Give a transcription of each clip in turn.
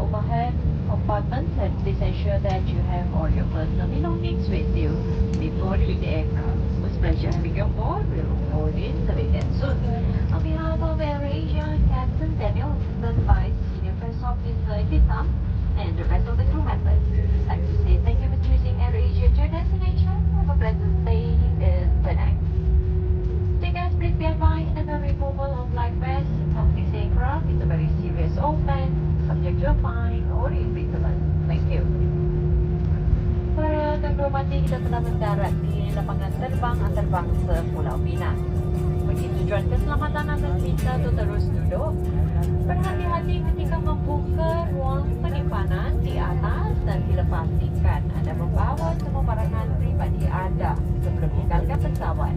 overhead compartments, and please ensure that you have all your personal belongings with you before leaving the aircraft. It was a pleasure having you on board. We look forward to serving again soon. On behalf of AirAsia, Captain Daniel, assisted by Senior First Officer Itam, and the rest of the crew members, I'd like to say thank you for choosing AirAsia to your destination. Have a pleasant stay in Penang. Tickets, please be advised that the removal of life vests from this aircraft is a very serious offense, subject to a fine or imprisonment. Thank you. Para terhormati, kita telah mendarat di lapangan terbang antarabangsa Pulau Pinang. Bagi tujuan keselamatan anda minta untuk terus duduk. Berhati-hati ketika membuka ruang penyimpanan di atas dan sila pastikan anda membawa semua barangan pribadi anda sebelum meninggalkan pesawat.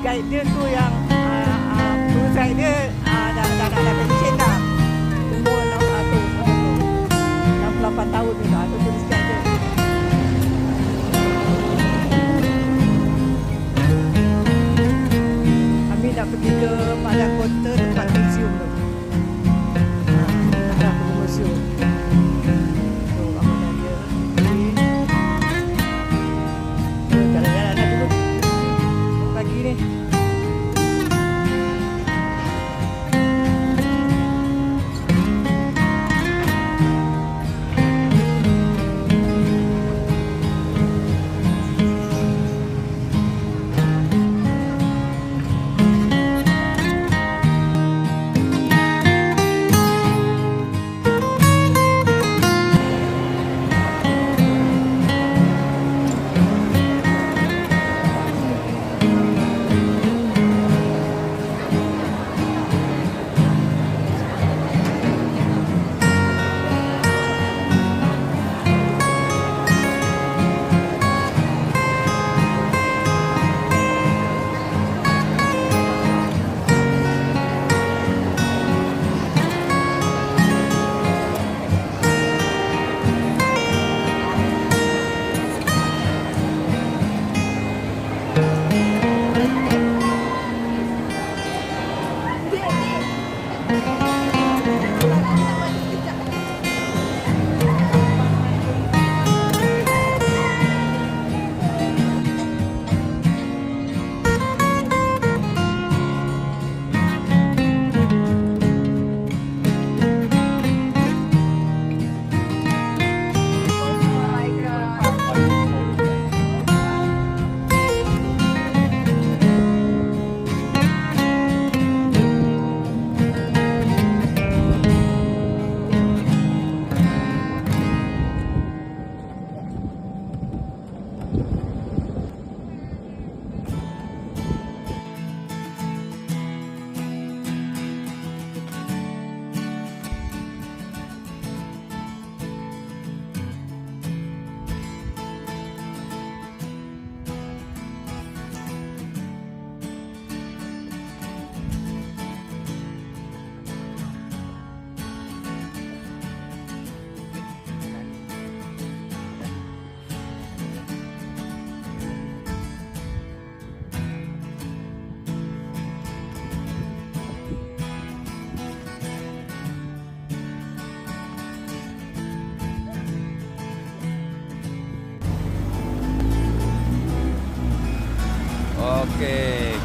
Guide dia tu yang tour guide dia dah pencen dah. Umur 68 tahun tu dah. Tu tourist guide dia. Kami nak pergi ke Padang Kota tempat museum tu. Ada pergi museum. So, bangunan dia. Jalan-jalan dah dulu. Pagi ni.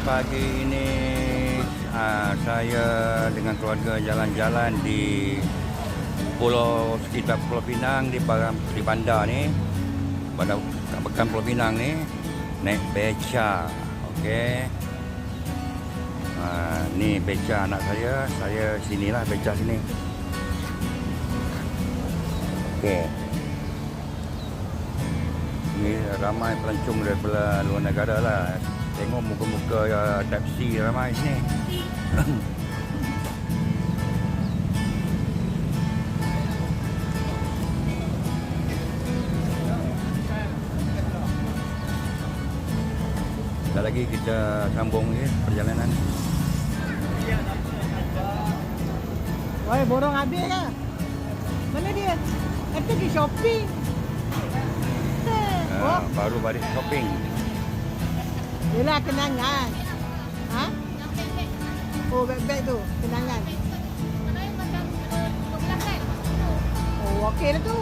Pagi ini saya dengan keluarga jalan-jalan di sekitar Pulau Pinang di bandar ni, pada bekan Pulau Pinang ni, naik beca. Okey. Ni beca anak saya sinilah beca sini. Okey. Ni ramai pelancong daripada luar negara lah. Tengok muka-muka taksi ramai sini. Sekali lagi kita sambung perjalanan. Woi, borong habis lah. Mana dia? Kata pergi shopping. Baru balik shopping. Yelah, kenangan. Ha? Oh, beg-beg tu. Kenangan. Oh, okey lah tu.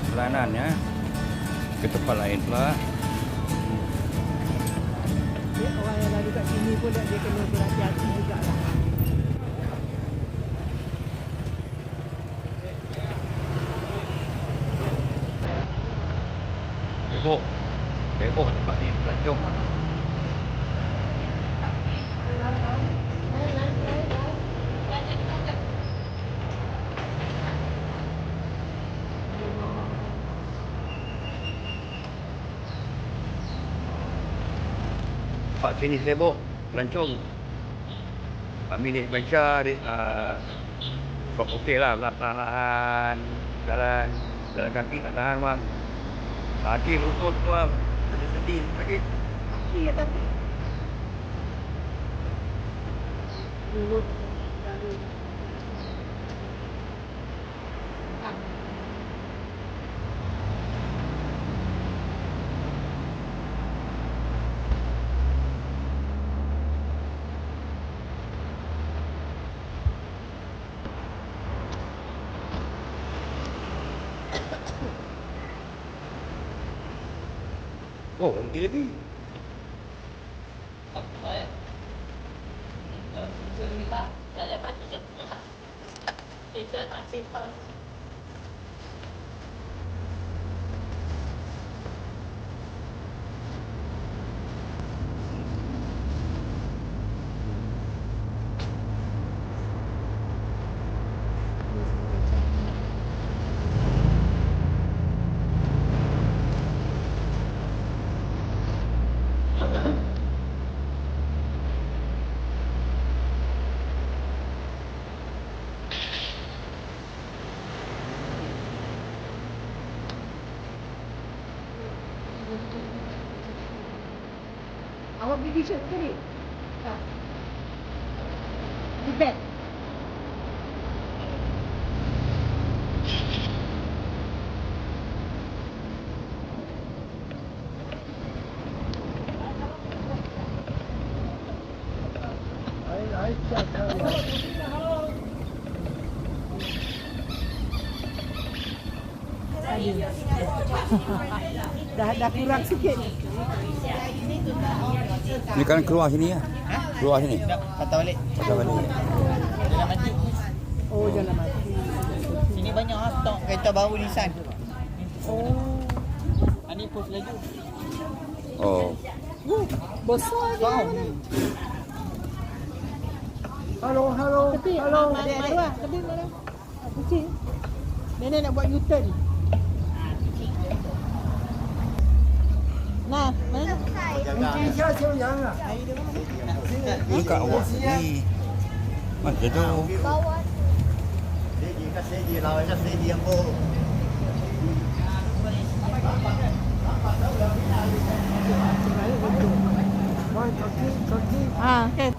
Perjalanan ya. Ke tempat lain pula. Dia orang yang lalu kat sini pun dia kena berhati-hati jugalah. Tengok tempat ni pelancong. Tempat sini sibuk pelancong. Pak milik baca okey lah, tak tahan jalan kaki, tak tahan bang. Sakit lutut tu bang. Sedih sakit. Iya tapi. Mulut. Oh, berhenti lagi. Awak beli t-shirt tadi? Tak. Di beg. Dah kurang sikit. Ni kan keluar sini ya. Keluar sini. Patah balik. Jalan mati. Oh, jalan mati. Sini banyak stok kereta baru Nissan. Oh. Ini post laju. Oh. Besar dia. Halo. Tepi. Halo. Ada. Tepi mana? Kucing. Nenek nak buat U-turn. Nah, mana? Ni kat awak ni. Macam tu. Bawah. Ah, okey.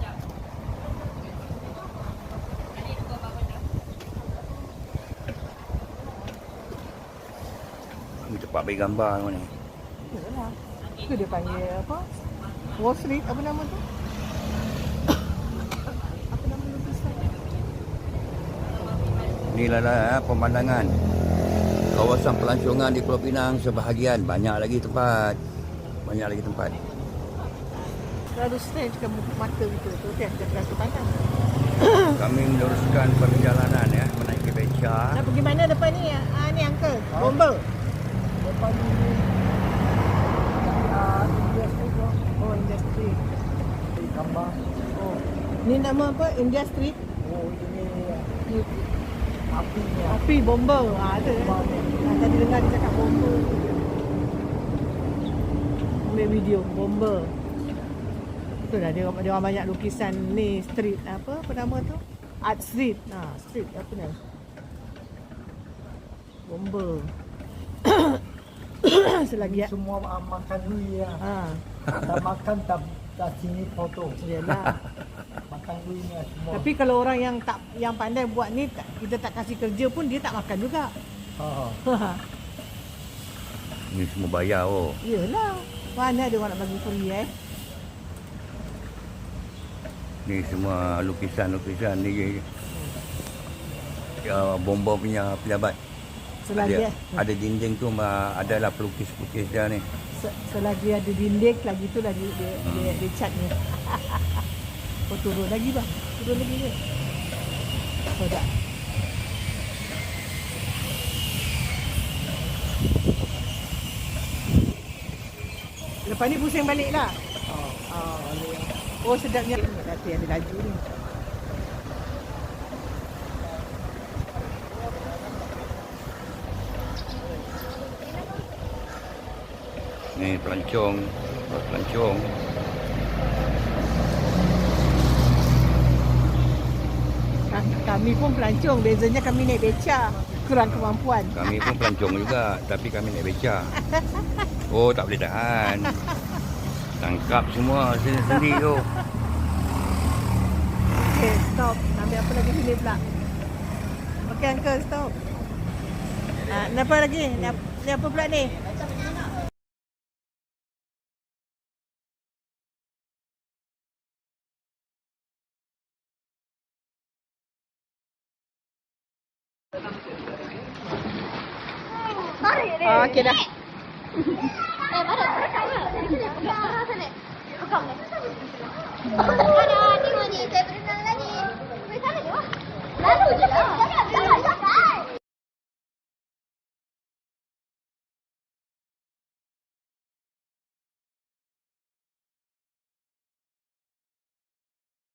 Ni tempat ambil gambar ni. Yalah. Itu dia panggil apa? Wall Street, apa nama tu? Apa nama lukisan? Inilah pemandangan kawasan pelancongan di Pulau Pinang sebahagian. Banyak lagi tempat. Terlalu strange ke mata gitu. Tu kan terlalu pandang. Kami meneruskan perjalanan ya, menaiki beca. Nak pergi mana depan ni? Ni uncle. Bomba. Depan ini India Street tu. Oh, India Street. Di gambar. Oh. Ni nama apa? India Street. Oh, ini Ni apinya. api bomba. Ada. Tadi dengar dia cakap bomba. Ambil video bomba. Betul lah, dia orang banyak lukisan ni street apa nama tu? Art Street. Street apa ni? Bomba. Selagi Ini semua makan lui ya. Tak makan tak sini foto. Yalah. Makan luinya semua. Tapi kalau orang yang pandai buat ni kita tak kasih kerja pun dia tak makan juga. Ini semua bayar oh. Yalah. Mana ada orang nak bagi free Ni semua lukisan-lukisan ni. Ya, bomba punya pejabat. Selagi Ada dinding tu adalah pelukis-pelukis dia ni. selagi ada dinding lagi tu lagi dia cat ni. Oh, turun lagi bang. Turun lagi ke? Oh, tak. Lepas ni pusing balik lah. Oh, sedapnya. Nanti ada laju ni. Ni pelancong. Pelancong. Kami pun pelancong. Bezanya kami naik beca. Kurang kemampuan. Kami pun pelancong juga, tapi kami naik beca. Oh, tak boleh tahan. Tangkap semua sendiri tu. Okay, stop. Ambil apa lagi sini pula? Okay, uncle, stop. Ni apa lagi? Ni apa pula ni? Okay dah. Mana? Sana. Pegang ni. Ada, tengok ni. Saya berenang lagi. Sampai sana je. Lalu je lah.